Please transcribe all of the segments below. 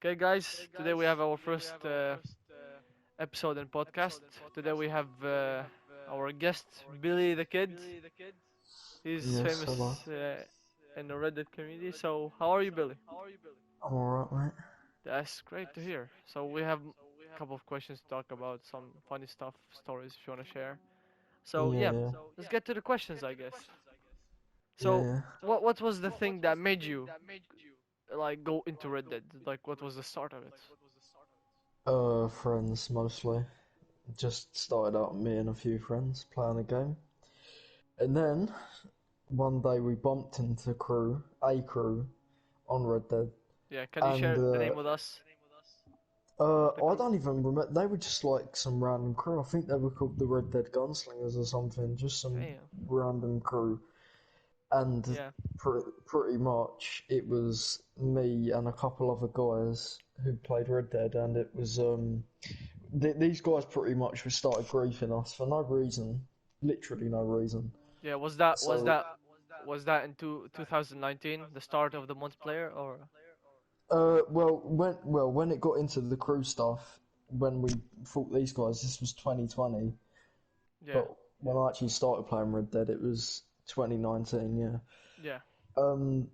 Okay, guys, today we have our first episode and podcast. Today we have our guest, Billy the Kid. He's Yes, hello. famous in the Reddit community. So, how are you, Billy? I'm alright, mate. That's great to hear. So, we have a couple of questions to talk about, some funny stuff, stories if you want to share. So, Yeah, yeah, yeah, let's get to the questions, I guess. yeah, So, yeah. what was the thing that made you like go into Reddit? Like, what was the start of it? Friends mostly. Just started out me and a few friends playing a game. And then, one day we bumped into a crew, on Red Dead. Yeah, can you And, share the name with us of the I crew? don't even remember, they were just like some random crew. I think they were called the Red Dead Gunslingers or something. Just some Damn. random crew. And Yeah. pretty much it was me and a couple other guys who played Red Dead, and it was these guys pretty much started griefing us for no reason, literally no reason. Yeah, was that So, was that in 2019, the start of the multiplayer, or when it got into the crew stuff, when we fought these guys, this was 2020. yeah, But when I actually started playing Red Dead, it was 2019. Yeah. yeah, Um,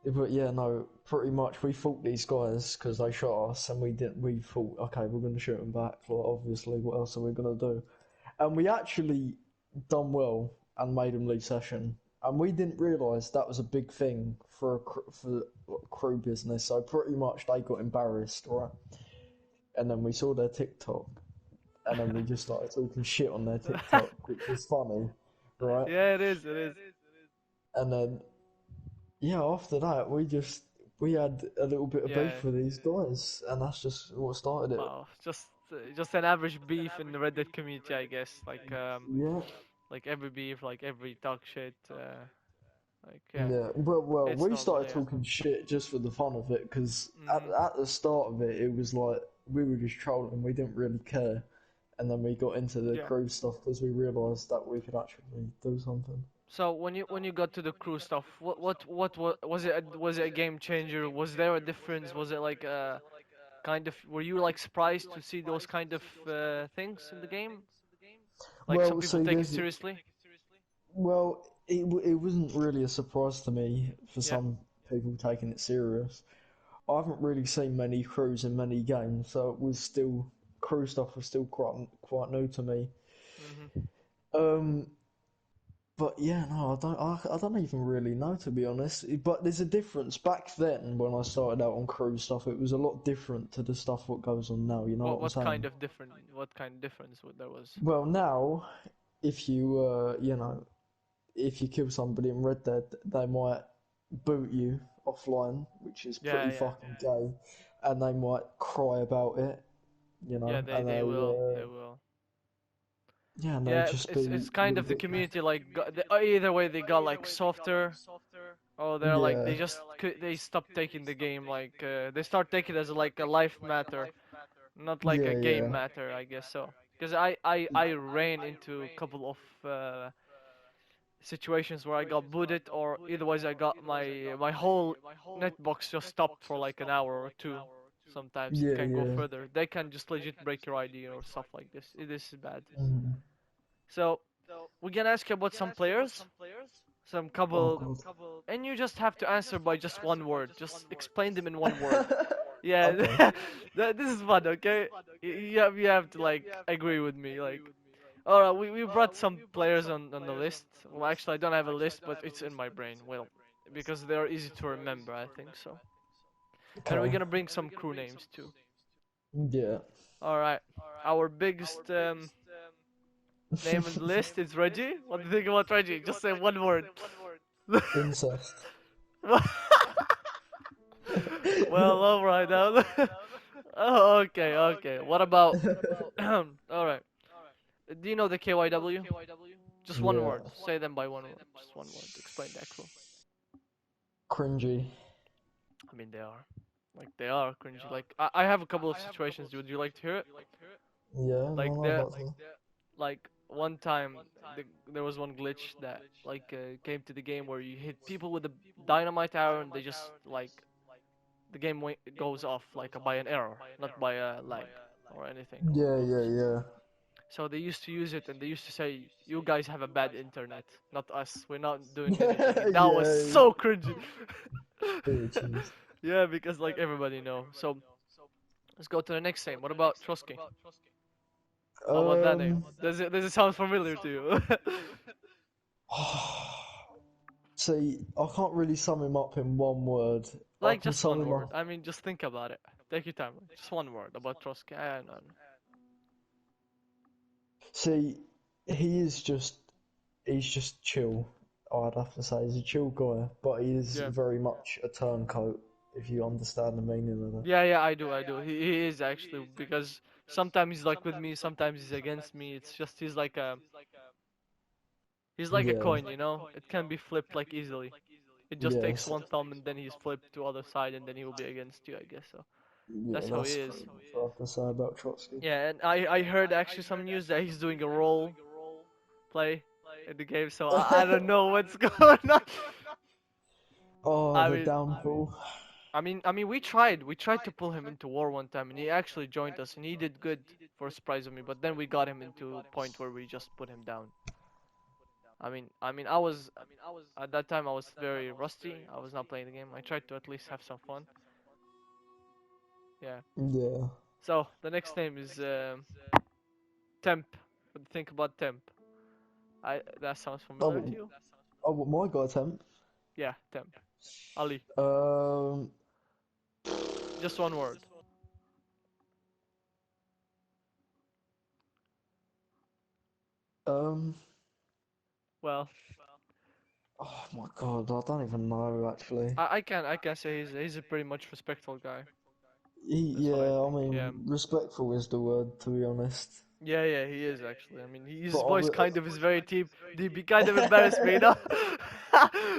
But yeah, no, pretty much we fought these guys because they shot us, and we didn't. We thought, okay, we're going to shoot them back. Like, obviously, what else are we going to do? And we actually done well and made them leave session. And we didn't realise that was a big thing for for crew business. So pretty much they got embarrassed, right? And then we saw their TikTok, and then we just started talking shit on their TikTok, which was funny, right? yeah, it is, it is. And then yeah, after that, we had a little bit of Yeah, beef with these guys, and that's just what started it. wow, just an average beef in the Reddit community, I guess. Yeah, Like every beef, like every talk shit. Like yeah, yeah. Well, it's we normal. started Yeah. talking shit just for the fun of it, because Mhm. at the start of it, it was like we were just trolling, we didn't really care, and then we got into the Yeah. crew stuff because we realised that we could actually do something. So when you got to the crew stuff, was it a game changer? Was there a difference? Was it like kind of were you like surprised to see those kind of things in the game? Like some Well, people see, take it there's seriously. well, it wasn't really a surprise to me for Yeah. some people taking it serious. I haven't really seen many crews in many games, so it was still crew stuff was still quite new to me. Mhm. Um, but yeah, no, I don't even really know to be honest. But there's a difference. Back then, when I started out on crew stuff, it was a lot different to the stuff what goes on now. You know What what I'm what kind saying? of different? What kind of difference there was? Well, now if you if you kill somebody in Red Dead, they might boot you offline, which is Yeah, pretty yeah, fucking gay, and they might cry about it, yeah. They and they will they they will. yeah, and they'll Yeah, just it's be it's kind of the ridiculous. community like either way they got like softer. Oh, they're like Yeah, they stop taking the game like they start taking it as like a life matter, not like a yeah, game yeah. matter, I guess so. Because I ran into a couple of situations where I got booted, or otherwise I got my whole netbox just stopped for like an hour or two. Sometimes it Yeah, can go yeah. further. They can just legit break your ID or stuff like this. It is bad. Mm. So we're gonna ask you about some players, some Oh couple, god. and you just have to answer by just one word. Just explain them in one word. Yeah, Okay. this is fun. Okay, you have to like agree with me. Like, all right, we brought some players on the list. Well, actually, I don't have a list, but it's in my brain. Well, because they're easy to remember, I think so. And we're Okay. gonna bring some crew names too. Yeah. All right, our biggest name on the list is Reggie. What do you think about Reggie? Just say one word. Incest. Well, all right now. Oh, okay, okay. What about? All right. Do you know the KYW? Just one Yeah. word. Say them by one word. Just one word. Explain that crew. Cringy. I mean, they are. Like, they are cringy. Like, I have a couple of situations. Would you like to hear it? Yeah, Like, no, there, that's it. like one time, there was one glitch that like came to the game where you hit people with a dynamite arrow and they just like the game goes off like by an error, not by a lag or anything. Yeah, yeah, yeah. So they used to use it, and they used to say, "You guys have a bad internet, not us. We're not doing anything." And that was Yeah, so cringy. bitches. Yeah, because like everybody know. So let's go to the next name. What about Trotsky? How about that name? Um, Does it sound familiar to you? see, I can't really sum him up in one word. I Like can just sum one him word. up. I mean, just think about it. Take your time. Just one word about Trotsky. I don't know. See, he is just, he's just chill. I'd have to say he's a chill guy, but he is Yeah. very much a turncoat, if you understand the meaning of Yeah, yeah, I do, I do. He is actually because sometimes he's like with me, sometimes he's against me. It's just he's it. like a Yeah, coin, you know? It can be flipped like easily. It just takes yes, one thumb and then he's flipped to other side and then he will be against you, I guess. So yeah, that's how he that's is. pretty much what I have to say about Trotsky. Yeah, and I heard actually some news that he's doing a role play in the game, so I don't know what's going on. Oh, I the mean, downfall. we tried to pull him into war one time, and he actually joined us, and he did good for surprising me. But then we got him into a point where we just put him down. I was at that time I was very rusty. I was not playing the game. I tried to at least have some fun. Yeah. Yeah. So the next name is Temp. What do you think about Temp? I That sounds familiar to Oh, you? oh, what my guy temp. Yeah, Temp. Ali. Um, Just one word. um. Well, Oh my God, I don't even know actually. I can say he's a pretty much respectful guy. That's what I Yeah, I think. Yeah. mean, respectful is the word, to be honest. Yeah, yeah, he is actually. I mean, his But voice kind of is very deep. He kind of embarrassed me, you know?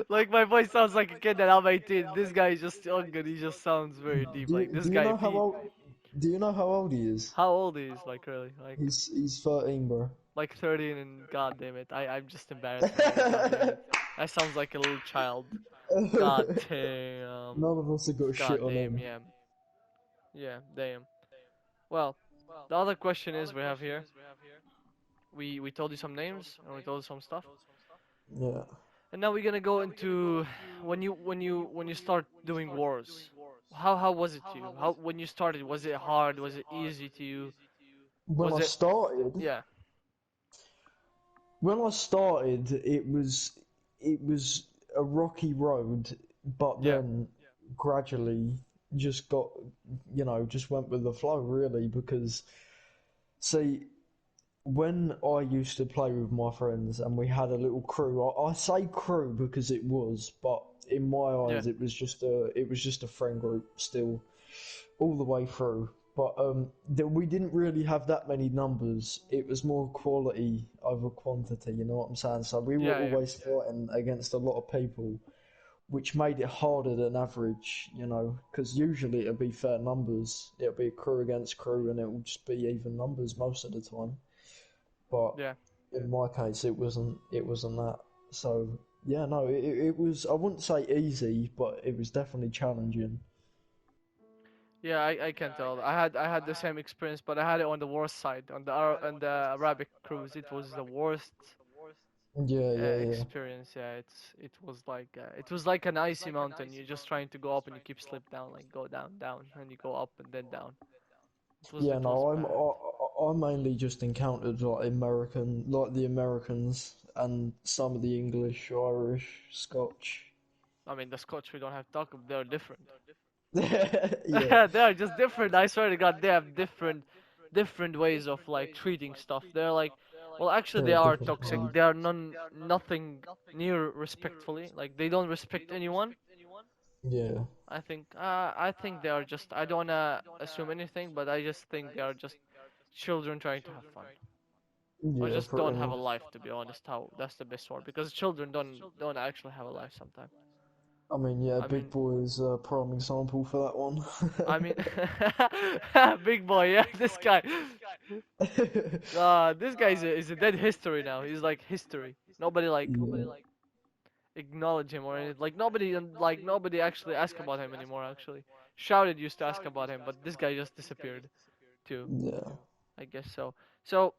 Like my voice sounds like a kid that I'm 18. This guy is just young and he just sounds very deep. Like this do you guy know how Pete. old? Do you know how old he is? How old he is? Like really? He's 13, bro. Like 13 and god damn it. I'm just embarrassed by that. God damn it. That sounds like a little child. God damn. None of us have got shit God on damn. him. Yeah. Yeah. Damn. Well, the other question is we have here. We told you some names and we told you some stuff. Yeah. And now we're gonna go into when you start doing wars. How was it to you? How when you started? Was it hard? Was it easy to you? When Was I it? started, Yeah, when I started, it was a rocky road, but yeah, then gradually just got, just went with the flow really because see, when I used to play with my friends and we had a little crew, I say crew because it was, but in my yeah, eyes it was just a friend group still all the way through. But we didn't really have that many numbers. It was more quality over quantity. You know what I'm saying? So we were yeah, yeah, always fighting against a lot of people, which made it harder than average. You know, because usually it'll be fair numbers. It'll be crew against crew, and it will just be even numbers most of the time. But yeah. in my case, it wasn't. It wasn't that. So yeah, no, it was. I wouldn't say easy, but it was definitely challenging. Yeah, I can tell. I had the same experience, but I had it on the worst side, on the Arabic cruise. It was the worst Yeah, yeah, yeah. experience. Yeah, it was like an icy mountain. You're just trying to go up and you keep slip down, like go down, down, and you go up and then down. Yeah, It was no, bad. I mainly just encountered like the Americans and some of the English, Irish, Scotch. I mean, the Scotch we don't have to talk about. They're different. Yeah, They are just different. I swear to God, they have different ways of like treating stuff. They're like, well, actually, they're they a are different toxic. breed. They are nothing near respectfully. Like they don't respect anyone. Yeah, I think they are just. I don't wanna assume anything, but I just think they are just children trying to have fun, or yeah, just pretty don't have a much. life. To be honest, how that's the best word because children don't actually have a life sometimes. I mean, yeah, I Big mean, Boy is a prime example for that one. I mean, big boy, yeah, this guy. This guy is a dead history now. He's like history. Nobody like Yeah, acknowledge him or anything. Like nobody actually ask about him anymore. Actually, Shouted used to ask about him, but this guy just disappeared too. Yeah. I guess so. So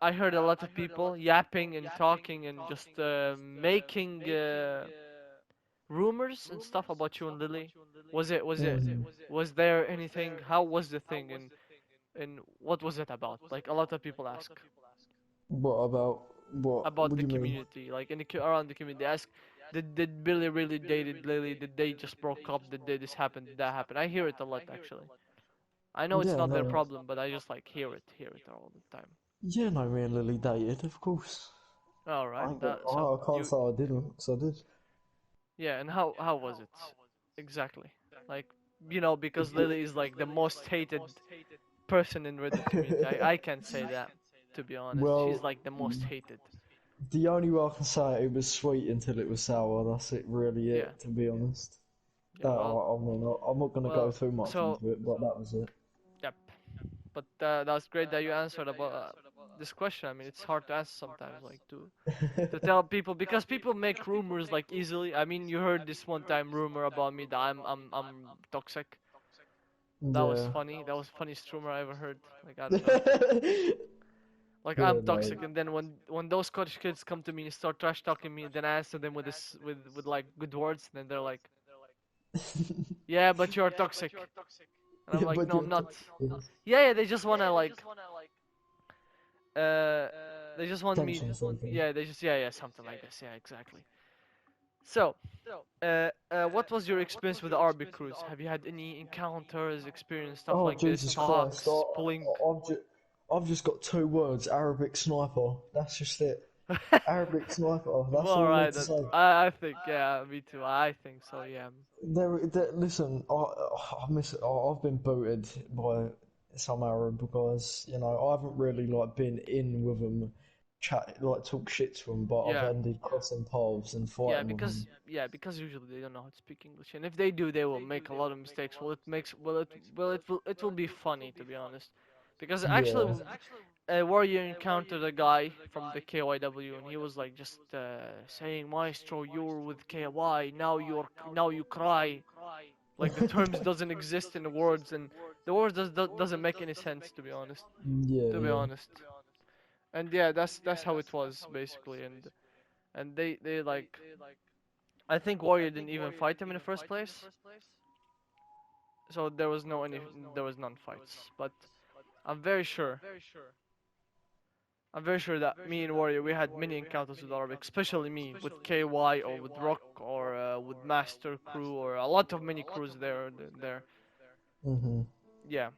I heard a lot of people yapping and talking and just making rumors and stuff about you and Lily. Mhm. Was there anything? How was the thing and what was it about? Like a lot of people ask What about what? about What the do you mean? community, like in the around the community. They ask, did Billy really dated Lily? Did they just broke up? Did this happen? Did that happen? I hear it a lot actually. I know it's Yeah, not their no. problem, but I just like hear it all the time. Yeah, no, me and Lily dated, of course. All I right, ain't got. that so I can't you say I didn't, 'cause I did. yeah, and how was it exactly? Like It's because good. Lily is like the most hated person in Reddit community. I can't say that to be honest. She's Well, like the most hated. the only way I can say it, it was sweet until it was sour. That's it, really. Yeah, It, to be honest. yeah. I mean, I'm not gonna go Well, too much so into it, but that was it. yep. But that's great that you answered about this question. I mean, it's hard to answer sometimes, like to tell people because people make rumors like easily. I mean, you heard this one time rumor about me that I'm toxic. That was Yeah. funny. That was the funniest rumor I ever heard. Like I don't know. Like I'm Yeah, no. toxic, and then when those Scottish kids come to me and start trash talking me, then I answer them with this with like good words, and then they're like, "Yeah, but you're toxic," and I'm Yeah, like, but "No, you're I'm not." toxic. Yeah, they just wanna like uh, they just want me. Tension seeking. Yeah, they just yeah something like this. Yeah, exactly. So, what was your experience with the Arctic cruise? Have you had any encounters, experience stuff Oh, like this, Jesus Christ. talks, pulling? I've just got two words, Arabic sniper. That's just it. Arabic sniper. Well, That's all I alright, need to say. I think yeah, me too. I think so. Yeah. Listen, I've been booted by some Arab guys. You know, I haven't really like been in with them, chat like talk shit to them, but I've Yeah. ended crossing paths and fighting with them. Because usually they don't know how to speak English, and if they do, they will make a lot of mistakes. Well, it will be funny to be honest, because actually, Yeah. Warrior encountered a guy from the KYW, and he was like just saying, "Maestro, you're with KY now you cry." Like the terms doesn't exist in the words, and the words doesn't make any sense to be honest. Yeah, To be yeah. honest, and yeah, that's how it was basically, and they like I think Warrior didn't even fight him in the first place, so there was none fights. But I'm very sure I'm very sure that me and Warrior we had many encounters with Arabic, especially me with KY or with Rock or with Master Crew or a lot of many crews there. Mhm. Yeah,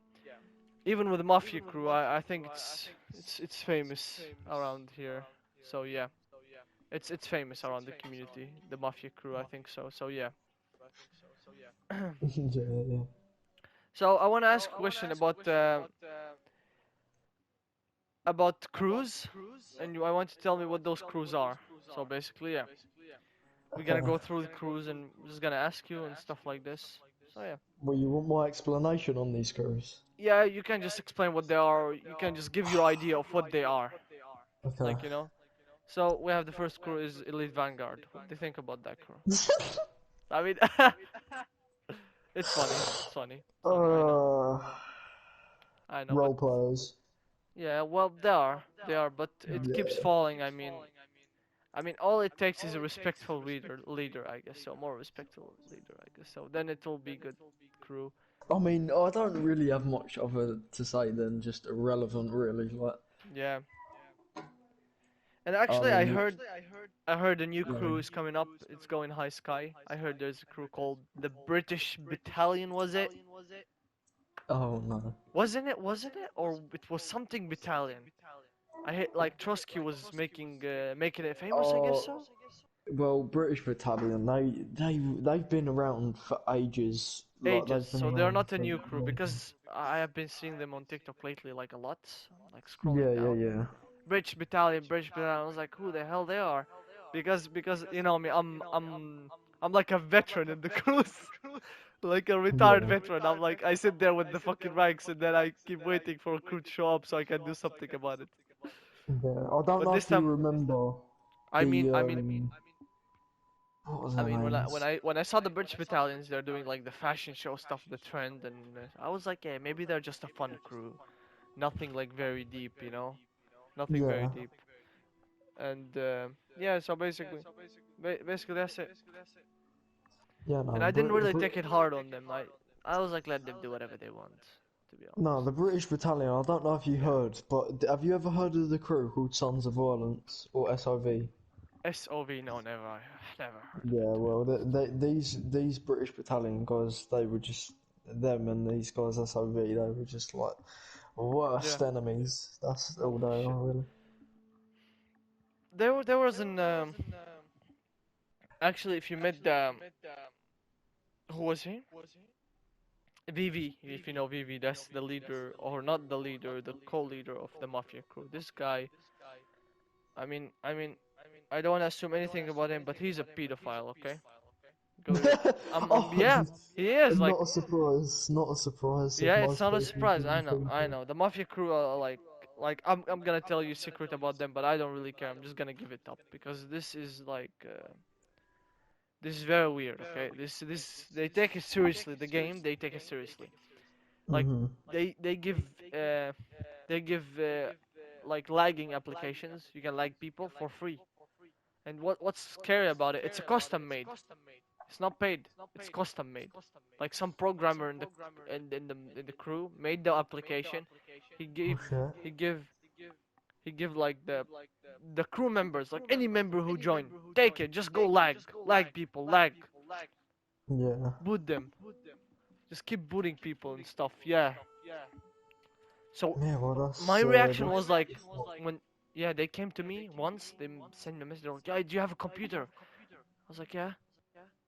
even with the Mafia Crew, I think it's famous around here. So yeah, it's famous around the community, the Mafia Crew. I think so. So yeah. Yeah, yeah. So I want to ask a question about crews, and I want you to tell me what those crews are. So basically, yeah, we're gonna Okay. go through the crews and I'm just gonna ask you and stuff like this. So yeah, Well, you want my explanation on these crews? yeah, you can just explain what they are. Or you can just give your idea of what they are, Okay. like you know. So we have the first crew is Elite Vanguard. What do you think about that crew? I mean, it's funny. It's funny. It's funny. I know. uh, I know, but role players. yeah, well, they are, but it keeps Yeah. falling. I mean, all it takes is a respectful leader, I guess. So more respectful leader, I guess. So then it will be good crew. I mean, I don't really have much other to say than just irrelevant, really. Like, Yeah. And I actually, mean, I heard a new yeah. crew is coming up. It's going high sky. I heard there's a crew called the British Battalion. Was it? Oh no. Wasn't it? Wasn't it? Or it was something Battalion. I hate like Trotsky was making it famous. I guess Oh, so. well, British Battalion. They've been around for ages. Like Ages. they've been So they're around not a for. new crew because I have been seeing them on TikTok lately, like a lot. Like Yeah, scrolling yeah, down. yeah. British Battalion. I was like, who the hell they are? Because you know me, I'm like a veteran in the cruise, like a retired Yeah. veteran. I'm like I sit there with the fucking ranks and then I keep waiting for a crew to show up so I can do something about it. Yeah. I don't But know this if you time, remember I mean, the I mean, What was I their mean, names? when I saw the British battalions, they're doing like the fashion show stuff, the trend, and I was like, yeah, maybe they're just a fun crew, nothing like very deep, you know, nothing very Yeah, deep. And yeah, so basically that's it. yeah, And no, I didn't really take it hard on them. I was like, let them do whatever they want, to be no, honest. the British Battalion. I don't know if you heard, but have you ever heard of the crew called Sons of Violence or SOV? SOV, no, never, never heard of it, Yeah, to be well, honest. these British Battalion guys, they were just them and these guys SOV. They were just like Yeah. worst enemies. That's all they Shit. are really. There was an actually, if you met the who was he? VV, if you know VV, that's the leader, or not the leader, the co-leader of the mafia crew. This guy, I mean, I don't want to assume anything about him, but he's a pedophile. Okay, Oh, yeah, he is. Like, not a surprise. Not a surprise of yeah, it's most not a people surprise. being I people. know. The mafia crew are like I'm gonna tell you a secret about them, but I don't really care. I'm just gonna give it up because this is like this is very weird. Okay, this they take it seriously. The game they take it seriously. Like Hmm. they give uh they give like lagging applications. You can lag people for free. And what's scary about it? It's a custom made. It's not paid. It's custom made. Like some programmer in the crew made the application. He Oh gave shit. he give he give like the crew members, like any member who join, take it. Just go lag people, Yeah. boot them. Just keep booting people and stuff. Yeah. So Yeah. Well, my that's reaction was like that's not. when yeah they came to me once. They sent me a message. They were like, yeah, do you have a computer? I was like, yeah.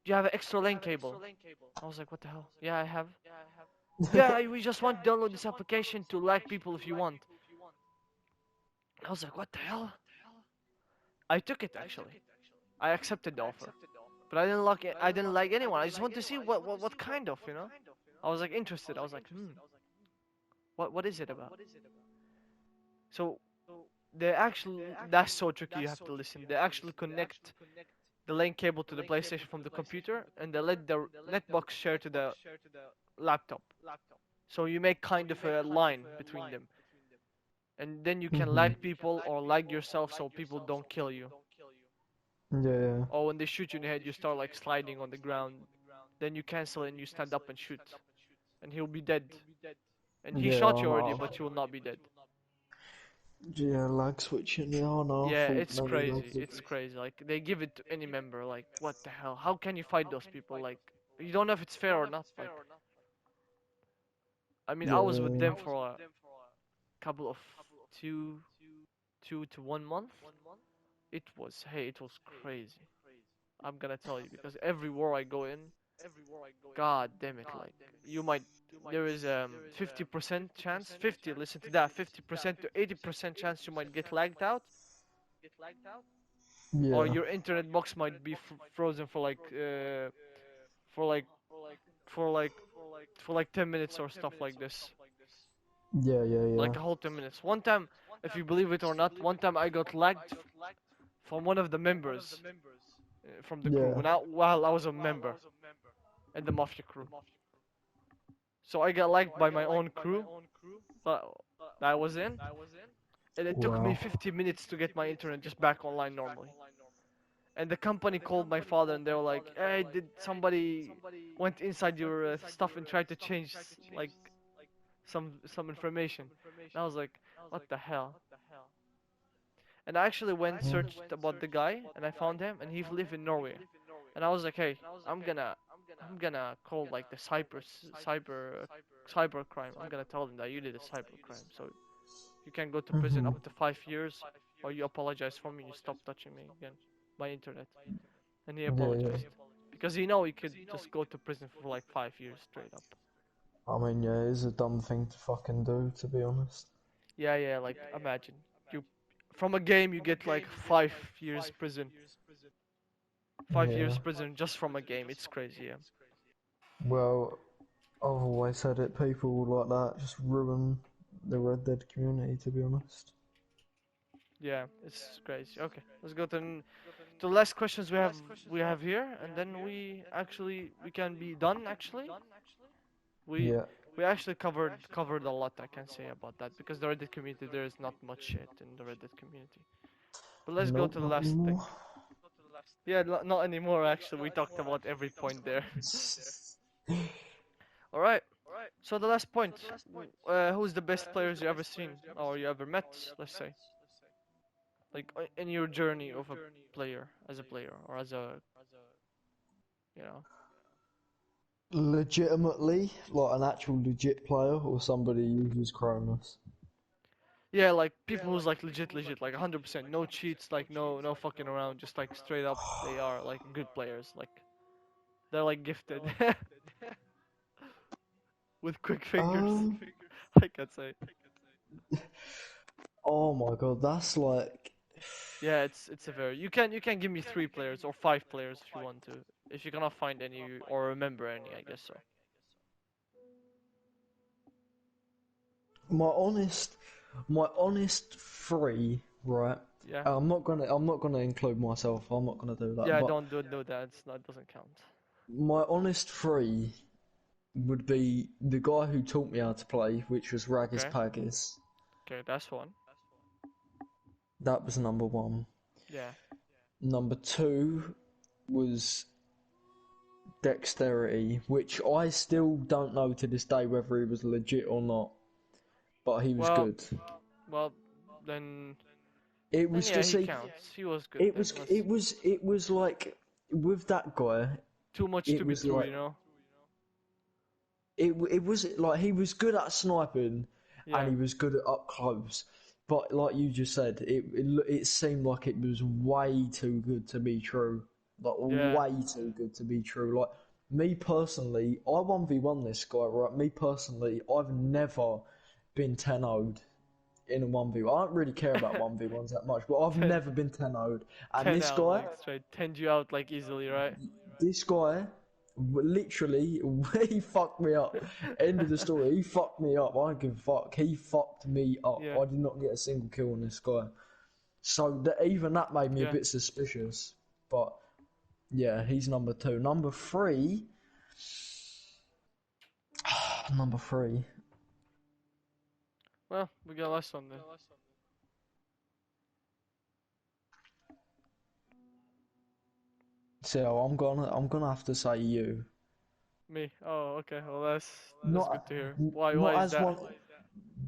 Do you have an extra lane cable? I was like, what the hell? Yeah, I have. Yeah, we just want to download this application to like people if you want. I was like, what the hell? I took it actually. I accepted the offer, but I didn't like it. I didn't like anyone. I just want to see what kind of, you know. I was like interested. I was like, what is it about? So they actually that's so tricky. You have to listen. They actually connect the lane cable to the PlayStation from the computer, and they let the netbox share to the laptop. So you make kind of a line between them, and then you can Hmm. lag people or lag yourself so people don't kill you. Yeah. Yeah. Or when they shoot you in the head, you start like sliding on the ground. Then you cancel and you stand up and shoot, and he'll be dead. And he Yeah. shot I you already, know. but you will not be dead. Yeah. Lag switching. Yeah. I know. I Yeah, thought it's they were crazy. loads of. It's crazy. Like they give it to any member. Like what the hell? How can you fight those people? Like you don't know if it's fair or not. Like I mean, I was with Yeah. them for a couple of two, 2 to 1 month. It was crazy. I'm gonna tell you because every war I go in, god damn it, like you might there is 50% chance, 50, listen to that, 50% to 80% chance you might get lagged out, or Yeah. your internet box might be frozen for like for like for like 10 minutes or stuff like this. Yeah. Yeah. Like Yeah. a whole 10 minutes. One time, if you believe it or not, one time I got lagged from one of the members from the crew Yeah. while I was a member in the mafia crew. So I got lagged by my own crew that, that I was in, and it took me Wow. 50 minutes to get my internet just back online normally. And the company called my father and they were like, "Hey, did somebody went inside your stuff and tried to change like some information?" And I was like, "What the hell?" And I actually went Yeah. searched about the guy and I found him and he lived in Norway. And I was like, "Hey, I'm gonna call like the cyber crime. I'm gonna tell them that you did a cyber crime. So you can go to prison Hmm. up to 5 years, or you apologize for me and you stop touching me again, my internet." And he Yeah. Yeah. apologized because he could just go to prison for like 5 years straight up. I mean, yeah, it is a dumb thing to fucking do, to be honest. Yeah, yeah. Like imagine you from a game you get like 5 years prison, five Yeah. years prison just from a game. It's crazy. Yeah. Well, I've always said it, people like that just ruin the Red Dead community, to be honest. Yeah, it's crazy. Okay, let's go to the last questions we have here, and then we can be done. Actually, we Yeah. we actually covered a lot. I can say about that because the Reddit community there is not much shit in the Reddit community. But let's go Nope, to the not last thing. anymore. Yeah, not anymore. Actually, we talked about every point there. All right. So the last point, who's the best players you ever seen or you ever met? Let's say, like in your journey of a player, as a player or as a, you know. Legitimately, like an actual legit player or somebody who uses Cronus. Yeah, like people who's like legit, like 100%, no cheats, like no fucking around, just like straight up, they are like good players, like they're like gifted with quick fingers, Um, I can say. oh my god, that's like, Yeah, it's a very you can give me 3 players or 5 players if you want to, if you cannot find any or remember any, I guess so. my honest, my honest three, right? Yeah, I'm not gonna include myself. I'm not gonna do that. yeah, But don't do that. It's not doesn't count. my honest three would be the guy who taught me how to play, which was Raggis Okay, Paggis. okay, that's one. That was number one. Yeah. Number two was Dexterity, which I still don't know to this day whether he was legit or not, but he was Well, good. well, then It then was yeah, to he see, counts. He was good then. Let's it was like with that guy, too much it to be was true, like you know. it was like he was good at sniping and Yeah. he was good at up close. But like you just said, it seemed like it was way too good to be true. Like Yeah. way too good to be true. Like me personally, I 1v1 this guy, right? Me personally, I've never been 10-0'd in a 1v1. I don't really care about 1v1s that much, but I've 10, never been 10-0'd. And 10 out, like straight. 10 you out, like easily, right? this guy, literally, he fucked me up. End of the story. He fucked me up. I don't give a fuck. He fucked me up. Yeah. I did not get a single kill on this guy. So that even that made me a Yeah. bit suspicious. But yeah, he's number two. Number three. Number three. Well, we got last one then. So I'm gonna have to say you. Me. Oh, okay. Well, that's good Not to hear. Why not is as that? one.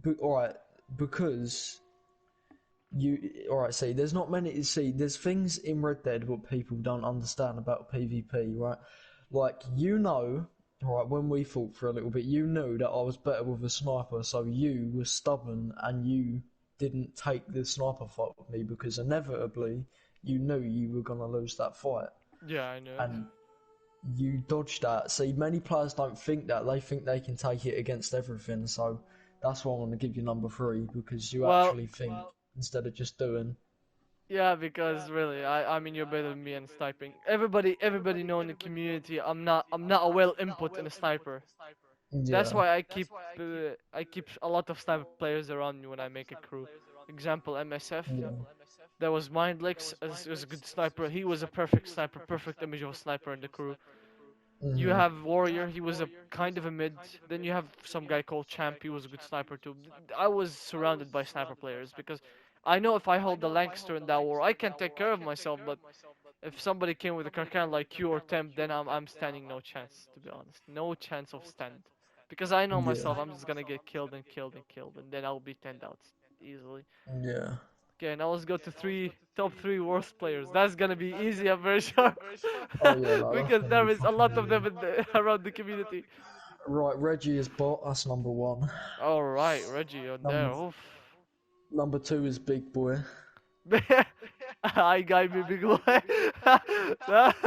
But all right, because you all right. See, there's not many. See, there's things in Red Dead what people don't understand about PvP, right? Like right, when we fought for a little bit, you knew that I was better with a sniper, so you were stubborn and you didn't take the sniper fight with me because inevitably you knew you were gonna lose that fight, Yeah, I knew it. and you dodged that. See, many players don't think that; they think they can take it against everything. So that's why I want to give you number three because you Well, actually think instead of just doing. yeah, because really, I mean, you're better than me in sniping. Everybody know in the community, I'm not a well input in a sniper. That's Yeah, why I keep a lot of sniper players around me when I make a crew. Example, MSF. yeah. There was Mindlex, as was a good sniper. He was a perfect sniper, perfect image of a sniper in the crew. You Hmm. have Warrior, he was a kind of a mid. Then you have some guy called Champ, he was a good sniper too. I was surrounded by sniper players because I know if I hold the Lancaster in that war, I can take care of myself. But if somebody came with a Karkan like you or Temp, then I'm standing no chance, to be honest. No chance of stand. Because I know Yeah, myself, I'm just gonna get killed and killed and killed, and then I'll be 10 outs easily. yeah. Okay, now let's go to top three worst players. That's gonna be easy, I'm very sure. Oh yeah, no, that's Because gonna there be is a fucking lot of easy. them around the community. Right, Reggie is bot. That's number one. Alright, Reggie on there. Number Oof. number two is Big Boy. I got me big boy. that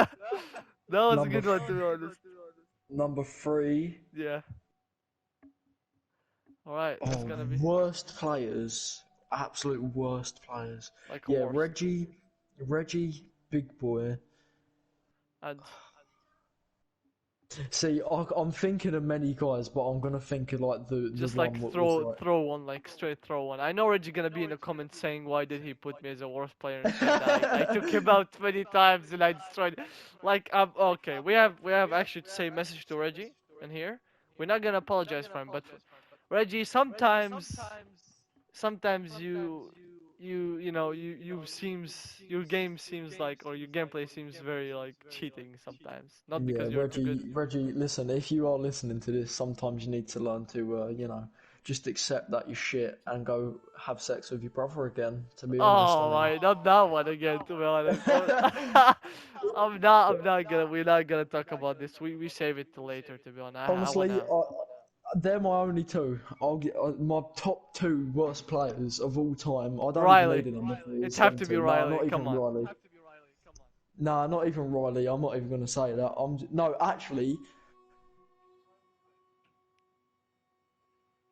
was a Number good one, to f- be honest. number three. Yeah. Alright, that's Oh, gonna be worst players. Absolute worst players. like a Yeah, worst. Reggie, Big Boy. And See, I'm thinking of many guys, but I'm gonna think of like the Just like one what was throw like. throw one, like straight throw one. I know Reggie gonna be in the comments saying why did he put me as a worst player and saying that I took him out 20 times and I destroyed. Like okay, we have actually to say message to Reggie in here. We're not gonna apologize for him, but Reggie, sometimes you seems your game seems like or your gameplay seems very like cheating sometimes. Not Yeah, because you're too good. Reggie, listen, if you are listening to this, sometimes you need to learn to, just accept that you're shit and go have sex with your brother again, to be honest, I Oh mean. my, not that one again. To be honest, I'm not gonna. We're not gonna talk about this. We save it till later. To be honest, I Honestly, wanna. they're my only two. I'll get my top two worst players of all time. I don't even Riley, need a number three. it It's have them to be two. No, Riley. not Come even on. Riley. Nah, not even Riley. I'm not even gonna say that. No, actually,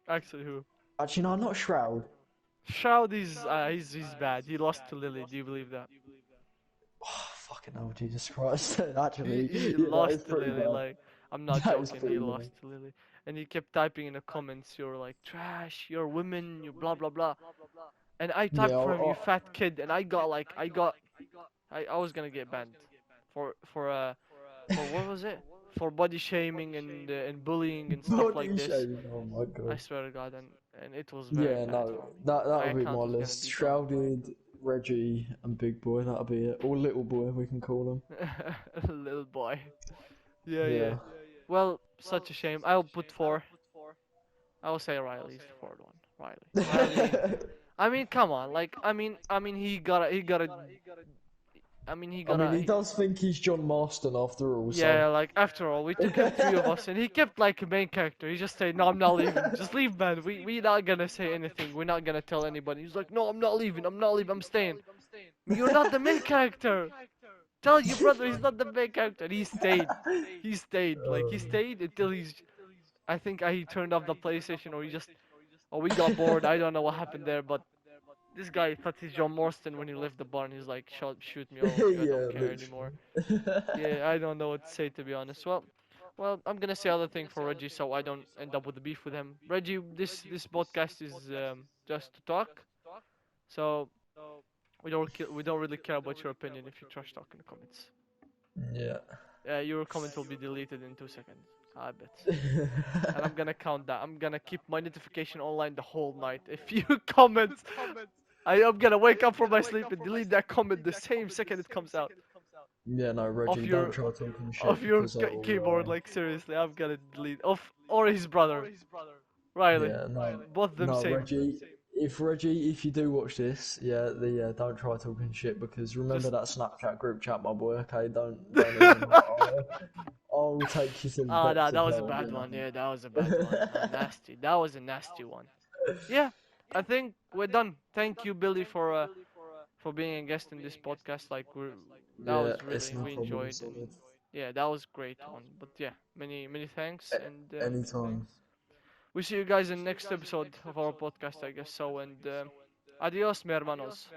Actually, who? no, not Shroud. Shroud is he's bad. He lost to Lily. Do you believe that? Oh, fucking hell, Jesus Christ. He Actually, he yeah, that is lost to pretty Lily. bad. Like I'm not That is joking. He pretty bad. lost to Lily, and he kept typing in the comments. You're like trash. You're women. You blah blah blah. And I Yeah, typed for him, you fat kid, and I was gonna get banned for what was it? For body shaming and bullying and stuff like body this. shaming. Oh my I god. swear to God, and it was very Yeah, bad for no, me. that My would be my account was gonna list. be gone. Shrouded, Reggie, and Big Boy. That'll be it. Or Little Boy, we can call him. Little boy. Yeah, yeah. Yeah. Well, such a shame. I'll put four. I'll say Riley's the fourth one. Riley. I mean, come on. Like, he I mean, gotta. he does think he's John Marston after all, so. Yeah, like after all, we took him three of us, and he kept like a main character. He just said, "No, I'm not leaving. Just leave, man. We not gonna say anything. We're not gonna tell anybody." He's like, "No, I'm not leaving. I'm not leaving. I'm staying." You're not the main character. Tell your brother he's not the main character. And he stayed. He stayed. Like he stayed until he's. I think he turned off the PlayStation, or we got bored. I don't know what happened there, but this guy thought he's John Marston when he left the barn. He's like, shoot me, or I don't Yeah, care anymore. literally. Yeah, I don't know what to say to be honest. Well, I'm gonna say other thing for Reggie, so I don't end up with a beef with him. Reggie, this podcast is just to talk, so we don't really care about your opinion if you trash talk in the comments. Yeah. Your comment will be deleted in 2 seconds, I bet. And I'm gonna count that. I'm gonna keep my notification online the whole night. If you comment, I am gonna wake up from my sleep and delete that comment the same second it comes out Yeah, no, of Reggie, don't your try talking of shit your because that keyboard. will. Like seriously, I'm gonna delete of or his brother, Riley, Yeah, no, both them no, same. Reggie, if you do watch this, don't try talking shit because remember Just that Snapchat group chat, my boy. Okay, don't even. I'll take you to the ah, depths that of was a hell. bad one. Yeah, that was a bad one. Nasty. That was a nasty one. Yeah, I think we're done. Thank you, Billy, for being a guest in this podcast. Like that Yeah, was it's really no we problem. enjoyed and Solid. yeah, that was great one. But yeah, many thanks and Anytime. we see you guys in next episode of our podcast, I guess so. And adios, mi hermanos.